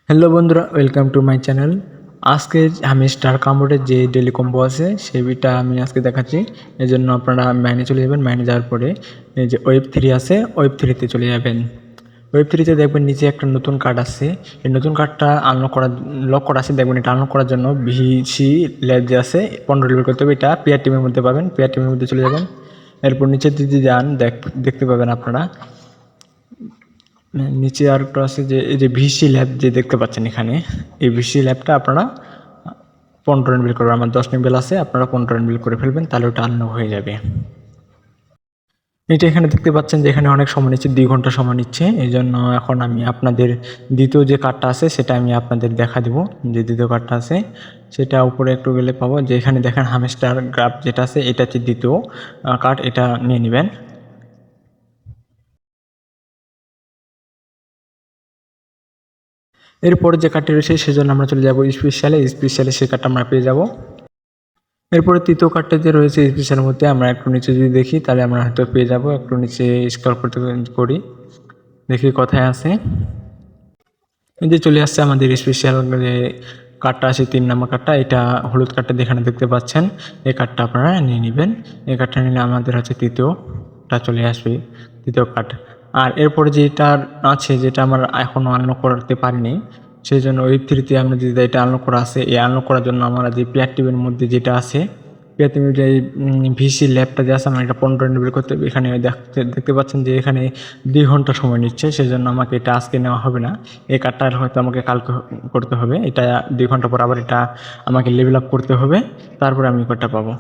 Hello বন্ধুরা, welcome to my channel. আজকে আমি স্টার কাম্বোর্ডের যে ডেলি কম্বো আছে সেটা আমি আজকে দেখাচ্ছি। এই জন্য আপনারা মাইনে চলে যাবেন। মাইনে যাওয়ার পরে এই যে ওয়েব 3 আছে, ওয়েব 3-তে চলে যাবেন। ওয়েব 3-তে দেখবেন নিচে একটা নতুন কার্ড আছে। এই নতুন কার্ডটা লক করা আছে, দেখবেন এটা আনলক করার জন্য ভিসি ল্যাব যে আছে 15 লেভেল করতে হবে। এটা পেয়ার টিমের মধ্যে পাবেন, পেয়ার টিমের মধ্যে চলে যাবেন। এরপর নিচে যদি যান দেখতে পাবেন আপনারা নিচে আর একটা আছে যে এই যে ভিসি ল্যাব যে দেখতে পাচ্ছেন এখানে, এই ভিসি ল্যাবটা আপনারা 15 এনবিল করবেন। আমার 10 এনবিল আছে, আপনারা 15 এনবিল করে ফেলবেন, তাহলে ওটা আনলক হয়ে যাবে। এটা এখানে দেখতে পাচ্ছেন যে এখানে অনেক সময় নিচ্ছে, 2 ঘন্টা সময় নিচ্ছে। এই জন্য এখন আমি আপনাদের দ্বিতীয় যে কার্ডটা আছে সেটা আমি আপনাদের দেখা দিব। যে দ্বিতীয় কার্ডটা আছে সেটা উপরে একটু গেলে পাবো, যে এখানে দেখেন হামস্টার গ্রাফ যেটা আছে, এটা হচ্ছে দ্বিতীয় কার্ড, এটা নিয়ে নেবেন। এরপরে যে কার্ডটি রয়েছে সেজন্য আমরা চলে যাব স্পেশালে সেই কার্ডটা আমরা পেয়ে যাব। এরপরে তৃতীয় কার্ডটা যে রয়েছে স্পেশালের মধ্যে, আমরা একটু নিচে যদি দেখি তাহলে আমরা হয়তো পেয়ে যাব। একটু নিচে স্ক্রল করতে করি, দেখি কোথায় আছে। এই যে চলে আসছে আমাদের স্পেশাল যে কার্ডটা আছে, 3 নম্বর কার্ডটা, এটা হলুদ কার্ডটা যেখানে দেখতে পাচ্ছেন, এই কার্ডটা আপনারা নিয়ে নেবেন। এই কার্ডটা নিলে আমাদের হচ্ছে তৃতীয়টা চলে আসবে, তৃতীয় কার্ড। আর এরপরে যেটা আছে, যেটা আমরা এখনও আনলক করতে পারিনি, সেই জন্য ওয়েব 3-তে আমরা যদি এটা আনলক করা আছে, এই আনলক করার জন্য আমরা যে প্লেয়ার টিমের মধ্যে যেটা আছে, প্লেয়ার টিমের যে ভিসি ল্যাবটা যে আছে, আমরা এটা 15 এনবিল করতে হবে। এখানে দেখতে পাচ্ছেন যে এখানে 2 ঘন্টা সময় নিচ্ছে, সেজন্য আমাকে এটা আজকে নেওয়া হবে না। এই কার্ডটা হয়তো আমাকে কালকে করতে হবে। এটা 2 ঘন্টা পর আবার এটা আমাকে লেভেল আপ করতে হবে, তারপরে আমি কার্ডটা পাবো।